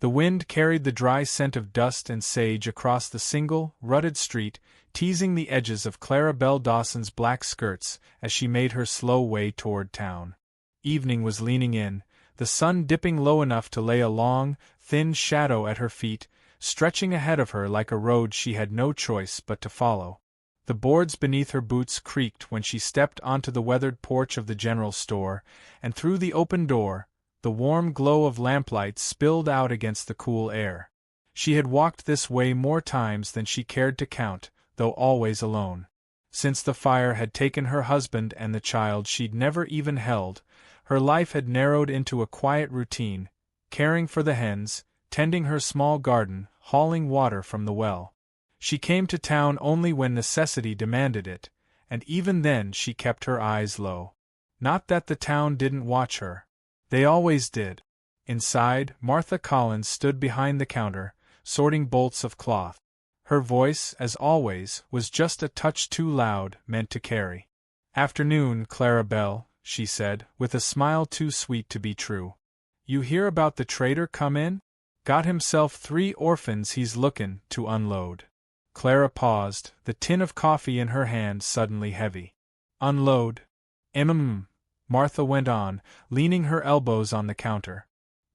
The wind carried the dry scent of dust and sage across the single, rutted street, teasing the edges of Clara Belle Dawson's black skirts as she made her slow way toward town. Evening was leaning in, the sun dipping low enough to lay a long, thin shadow at her feet, stretching ahead of her like a road she had no choice but to follow. The boards beneath her boots creaked when she stepped onto the weathered porch of the general store, and through the open door, the warm glow of lamplight spilled out against the cool air. She had walked this way more times than she cared to count, though always alone. Since the fire had taken her husband and the child she'd never even held, her life had narrowed into a quiet routine, caring for the hens, tending her small garden, hauling water from the well. She came to town only when necessity demanded it, and even then she kept her eyes low. Not that the town didn't watch her. They always did. Inside, Martha Collins stood behind the counter, sorting bolts of cloth. Her voice, as always, was just a touch too loud, meant to carry. "Afternoon, Clara Belle," she said, with a smile too sweet to be true. "You hear about the trader come in? Got himself 3 orphans he's lookin' to unload." Clara paused, the tin of coffee in her hand suddenly heavy. "Unload?" Martha went on, leaning her elbows on the counter.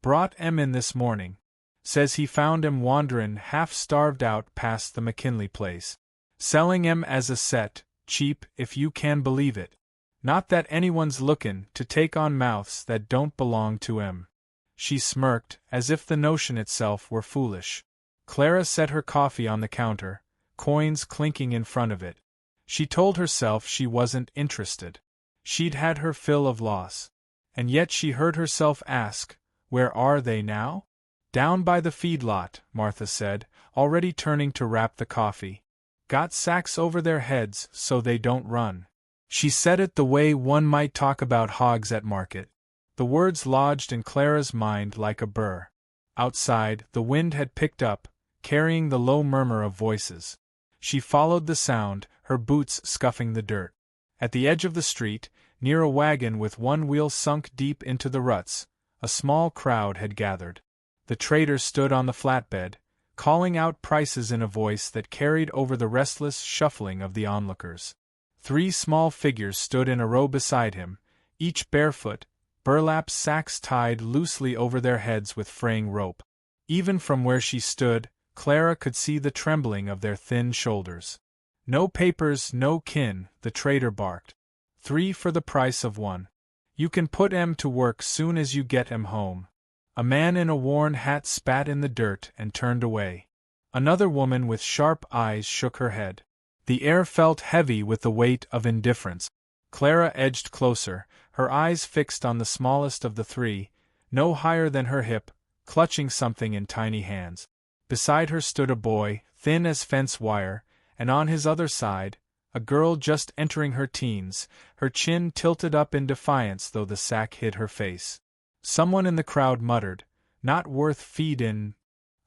"Brought 'em in this morning. Says he found 'em wanderin' half-starved out past the McKinley place. Selling 'em as a set, cheap if you can believe it. Not that anyone's lookin' to take on mouths that don't belong to 'em." She smirked, as if the notion itself were foolish. Clara set her coffee on the counter, coins clinking in front of it. She told herself she wasn't interested. She'd had her fill of loss. And yet she heard herself ask, "Where are they now?" "Down by the feedlot," Martha said, already turning to wrap the coffee. "Got sacks over their heads so they don't run." She said it the way one might talk about hogs at market. The words lodged in Clara's mind like a burr. Outside, the wind had picked up, carrying the low murmur of voices. She followed the sound, her boots scuffing the dirt. At the edge of the street, near a wagon with one wheel sunk deep into the ruts, a small crowd had gathered. The trader stood on the flatbed, calling out prices in a voice that carried over the restless shuffling of the onlookers. 3 small figures stood in a row beside him, each barefoot, burlap sacks tied loosely over their heads with fraying rope. Even from where she stood, Clara could see the trembling of their thin shoulders. "No papers, no kin," the trader barked. 3 for the price of 1. "You can put 'em to work soon as you get 'em home." A man in a worn hat spat in the dirt and turned away. Another woman with sharp eyes shook her head. The air felt heavy with the weight of indifference. Clara edged closer, her eyes fixed on the smallest of the 3, no higher than her hip, clutching something in tiny hands. Beside her stood a boy, thin as fence wire, and on his other side, a girl just entering her teens, her chin tilted up in defiance though the sack hid her face. Someone in the crowd muttered, "Not worth feedin'."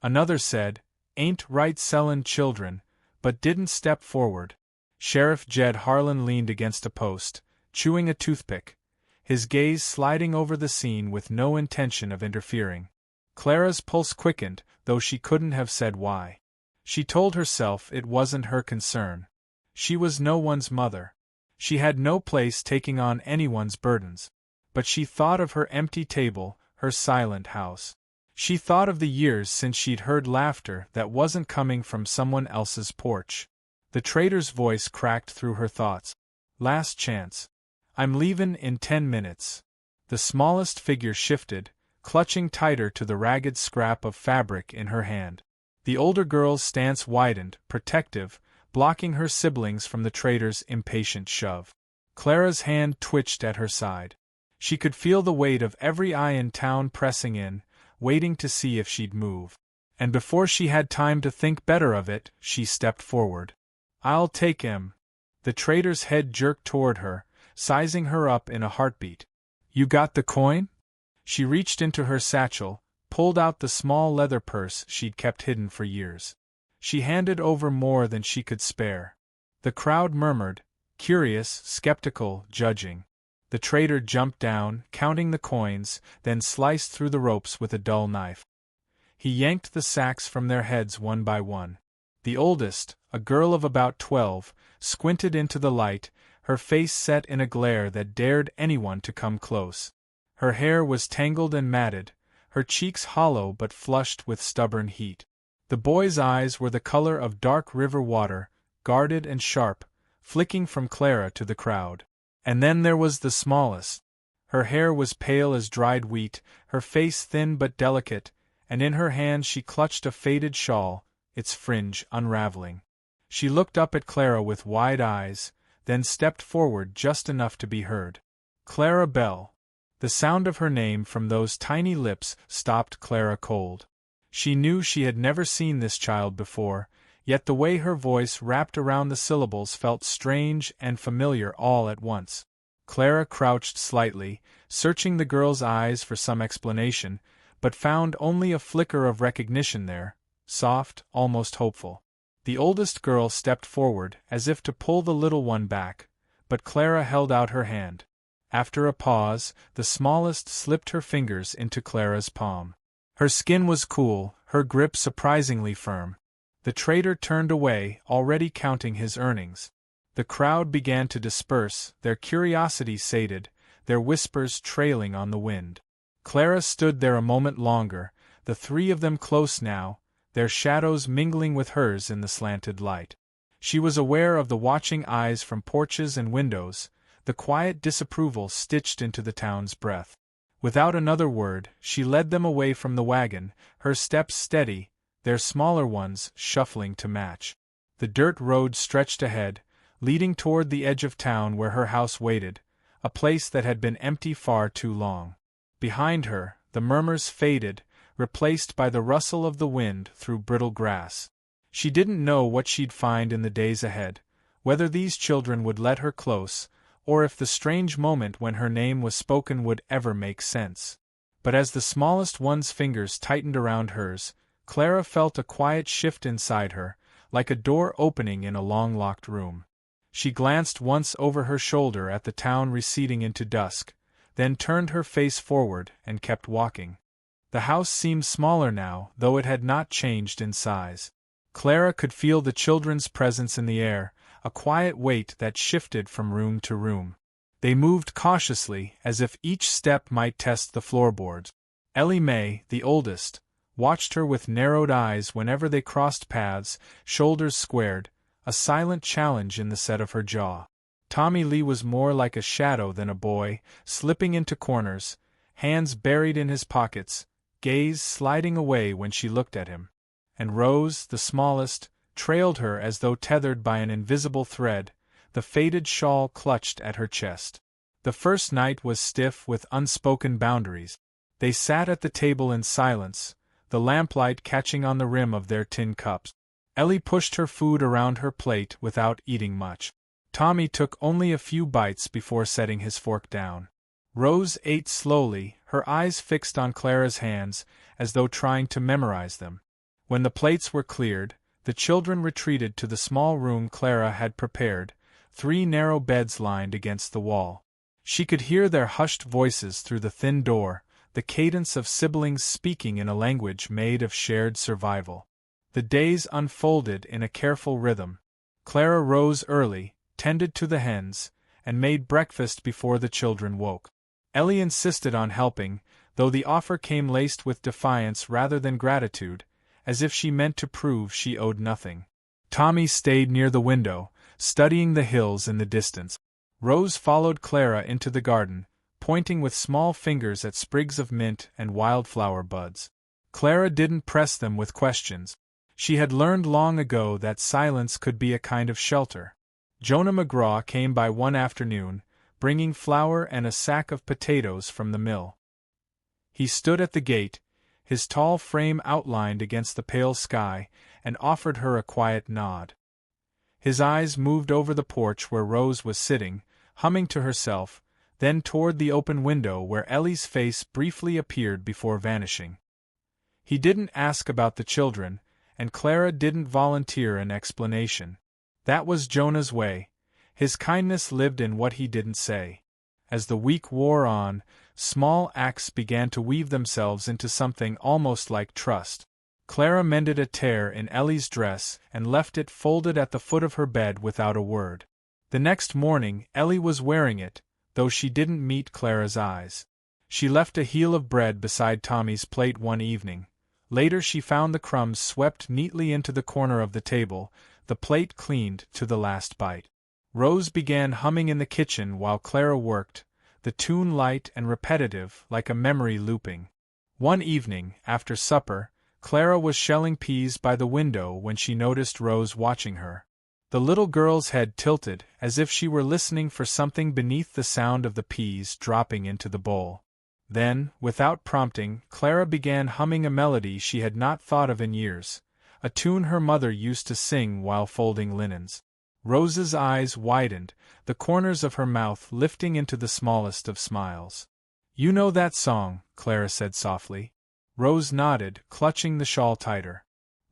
Another said, "Ain't right sellin' children," but didn't step forward. Sheriff Jed Harlan leaned against a post, chewing a toothpick, his gaze sliding over the scene with no intention of interfering. Clara's pulse quickened, though she couldn't have said why. She told herself it wasn't her concern. She was no one's mother. She had no place taking on anyone's burdens. But she thought of her empty table, her silent house. She thought of the years since she'd heard laughter that wasn't coming from someone else's porch. The trader's voice cracked through her thoughts. "Last chance. I'm leavin' in 10 minutes." The smallest figure shifted, clutching tighter to the ragged scrap of fabric in her hand. The older girl's stance widened, protective, blocking her siblings from the trader's impatient shove. Clara's hand twitched at her side. She could feel the weight of every eye in town pressing in, waiting to see if she'd move. And before she had time to think better of it, she stepped forward. "I'll take him." The trader's head jerked toward her, sizing her up in a heartbeat. "You got the coin?" She reached into her satchel, pulled out the small leather purse she'd kept hidden for years. She handed over more than she could spare. The crowd murmured, curious, skeptical, judging. The trader jumped down, counting the coins, then sliced through the ropes with a dull knife. He yanked the sacks from their heads one by one. The oldest, a girl of about 12, squinted into the light, her face set in a glare that dared anyone to come close. Her hair was tangled and matted, her cheeks hollow but flushed with stubborn heat. The boy's eyes were the color of dark river water, guarded and sharp, flicking from Clara to the crowd. And then there was the smallest. Her hair was pale as dried wheat, her face thin but delicate, and in her hand she clutched a faded shawl, its fringe unraveling. She looked up at Clara with wide eyes, then stepped forward just enough to be heard. Clara Bell. The sound of her name from those tiny lips stopped Clara cold. She knew she had never seen this child before, yet the way her voice wrapped around the syllables felt strange and familiar all at once. Clara crouched slightly, searching the girl's eyes for some explanation, but found only a flicker of recognition there, soft, almost hopeful. The oldest girl stepped forward, as if to pull the little one back, but Clara held out her hand. After a pause, the smallest slipped her fingers into Clara's palm. Her skin was cool, her grip surprisingly firm. The trader turned away, already counting his earnings. The crowd began to disperse, their curiosity sated, their whispers trailing on the wind. Clara stood there a moment longer, the three of them close now, their shadows mingling with hers in the slanted light. She was aware of the watching eyes from porches and windows, the quiet disapproval stitched into the town's breath. Without another word, she led them away from the wagon, her steps steady, their smaller ones shuffling to match. The dirt road stretched ahead, leading toward the edge of town where her house waited, a place that had been empty far too long. Behind her, the murmurs faded, replaced by the rustle of the wind through brittle grass. She didn't know what she'd find in the days ahead, whether these children would let her close, or if the strange moment when her name was spoken would ever make sense. But as the smallest one's fingers tightened around hers, Clara felt a quiet shift inside her, like a door opening in a long-locked room. She glanced once over her shoulder at the town receding into dusk, then turned her face forward and kept walking. The house seemed smaller now, though it had not changed in size. Clara could feel the children's presence in the air, a quiet weight that shifted from room to room. They moved cautiously, as if each step might test the floorboards. Ellie Mae, the oldest, watched her with narrowed eyes whenever they crossed paths, shoulders squared, a silent challenge in the set of her jaw. Tommy Lee was more like a shadow than a boy, slipping into corners, hands buried in his pockets, gaze sliding away when she looked at him. And Rose, the smallest, trailed her as though tethered by an invisible thread, the faded shawl clutched at her chest. The first night was stiff with unspoken boundaries. They sat at the table in silence, the lamplight catching on the rim of their tin cups. Ellie pushed her food around her plate without eating much. Tommy took only a few bites before setting his fork down. Rose ate slowly, her eyes fixed on Clara's hands, as though trying to memorize them. When the plates were cleared, the children retreated to the small room Clara had prepared, 3 narrow beds lined against the wall. She could hear their hushed voices through the thin door, the cadence of siblings speaking in a language made of shared survival. The days unfolded in a careful rhythm. Clara rose early, tended to the hens, and made breakfast before the children woke. Ellie insisted on helping, though the offer came laced with defiance rather than gratitude, as if she meant to prove she owed nothing. Tommy stayed near the window, studying the hills in the distance. Rose followed Clara into the garden, pointing with small fingers at sprigs of mint and wildflower buds. Clara didn't press them with questions. She had learned long ago that silence could be a kind of shelter. Jonah McGraw came by one afternoon, bringing flour and a sack of potatoes from the mill. He stood at the gate, his tall frame outlined against the pale sky, and offered her a quiet nod. His eyes moved over the porch where Rose was sitting, humming to herself, then toward the open window where Ellie's face briefly appeared before vanishing. He didn't ask about the children, and Clara didn't volunteer an explanation. That was Jonah's way. His kindness lived in what he didn't say. As the week wore on, small acts began to weave themselves into something almost like trust. Clara mended a tear in Ellie's dress and left it folded at the foot of her bed without a word. The next morning, Ellie was wearing it, though she didn't meet Clara's eyes. She left a heel of bread beside Tommy's plate one evening. Later she found the crumbs swept neatly into the corner of the table, the plate cleaned to the last bite. Rose began humming in the kitchen while Clara worked, the tune light and repetitive like a memory looping. One evening, after supper, Clara was shelling peas by the window when she noticed Rose watching her. The little girl's head tilted, as if she were listening for something beneath the sound of the peas dropping into the bowl. Then, without prompting, Clara began humming a melody she had not thought of in years, a tune her mother used to sing while folding linens. Rose's eyes widened, the corners of her mouth lifting into the smallest of smiles. "You know that song," Clara said softly. Rose nodded, clutching the shawl tighter.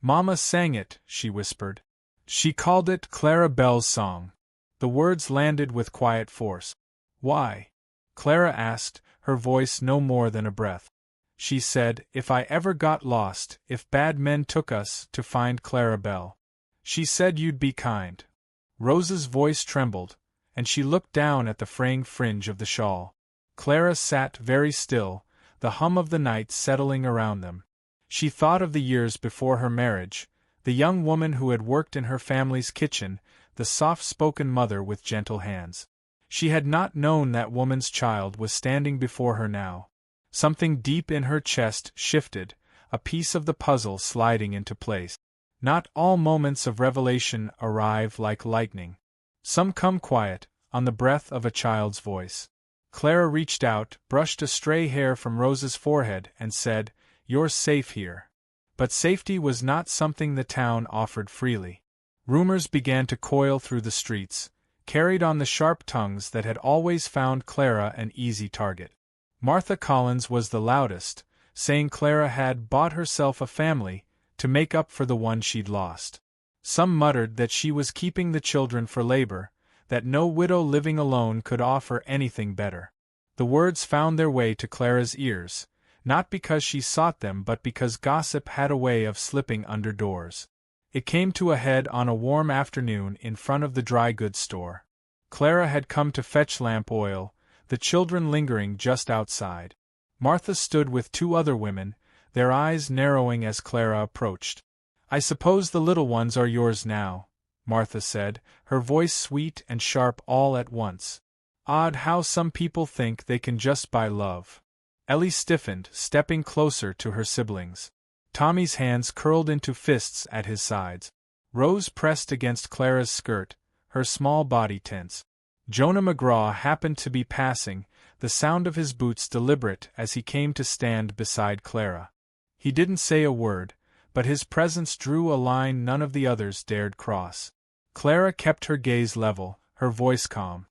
"Mama sang it," she whispered. "She called it Clara Belle's Song." The words landed with quiet force. "Why?" Clara asked, her voice no more than a breath. "She said, if I ever got lost, if bad men took us, to find Clara Belle. She said you'd be kind." Rose's voice trembled, and she looked down at the fraying fringe of the shawl. Clara sat very still, the hum of the night settling around them. She thought of the years before her marriage, the young woman who had worked in her family's kitchen, the soft-spoken mother with gentle hands. She had not known that woman's child was standing before her now. Something deep in her chest shifted, a piece of the puzzle sliding into place. Not all moments of revelation arrive like lightning. Some come quiet, on the breath of a child's voice. Clara reached out, brushed a stray hair from Rose's forehead, and said, "You're safe here." But safety was not something the town offered freely. Rumors began to coil through the streets, carried on the sharp tongues that had always found Clara an easy target. Martha Collins was the loudest, saying Clara had bought herself a family, to make up for the one she'd lost. Some muttered that she was keeping the children for labor, that no widow living alone could offer anything better. The words found their way to Clara's ears, not because she sought them but because gossip had a way of slipping under doors. It came to a head on a warm afternoon in front of the dry goods store. Clara had come to fetch lamp oil, the children lingering just outside. Martha stood with two other women, their eyes narrowing as Clara approached. "I suppose the little ones are yours now," Martha said, her voice sweet and sharp all at once. "Odd how some people think they can just buy love." Ellie stiffened, stepping closer to her siblings. Tommy's hands curled into fists at his sides. Rose pressed against Clara's skirt, her small body tense. Jonah McGraw happened to be passing, the sound of his boots deliberate as he came to stand beside Clara. He didn't say a word, but his presence drew a line none of the others dared cross. Clara kept her gaze level, her voice calm.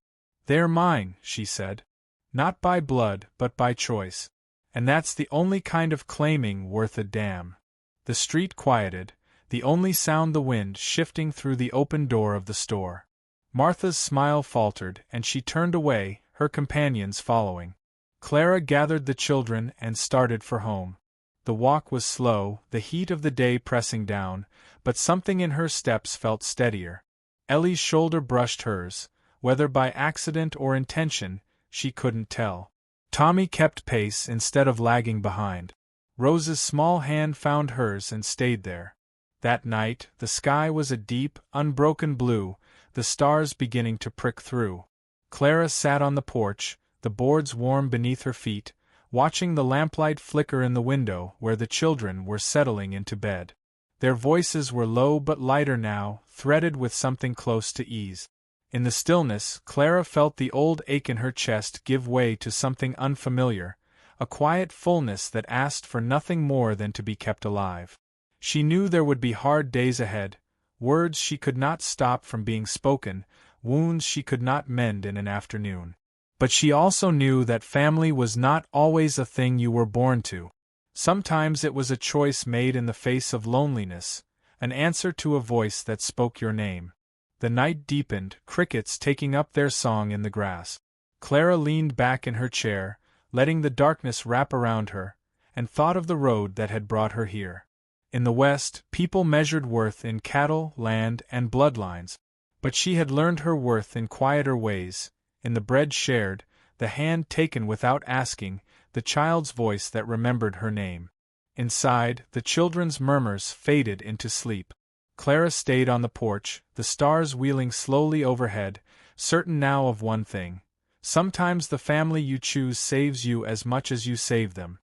"They're mine," she said. "Not by blood, but by choice. And that's the only kind of claiming worth a damn." The street quieted, the only sound the wind shifting through the open door of the store. Martha's smile faltered, and she turned away, her companions following. Clara gathered the children and started for home. The walk was slow, the heat of the day pressing down, but something in her steps felt steadier. Ellie's shoulder brushed hers, whether by accident or intention, she couldn't tell. Tommy kept pace instead of lagging behind. Rose's small hand found hers and stayed there. That night, the sky was a deep, unbroken blue, the stars beginning to prick through. Clara sat on the porch, the boards warm beneath her feet, watching the lamplight flicker in the window where the children were settling into bed. Their voices were low but lighter now, threaded with something close to ease. In the stillness, Clara felt the old ache in her chest give way to something unfamiliar, a quiet fullness that asked for nothing more than to be kept alive. She knew there would be hard days ahead, words she could not stop from being spoken, wounds she could not mend in an afternoon. But she also knew that family was not always a thing you were born to. Sometimes it was a choice made in the face of loneliness, an answer to a voice that spoke your name. The night deepened, crickets taking up their song in the grass. Clara leaned back in her chair, letting the darkness wrap around her, and thought of the road that had brought her here. In the West, people measured worth in cattle, land, and bloodlines. But she had learned her worth in quieter ways, in the bread shared, the hand taken without asking, the child's voice that remembered her name. Inside, the children's murmurs faded into sleep. Clara stayed on the porch, the stars wheeling slowly overhead, certain now of one thing. Sometimes the family you choose saves you as much as you save them.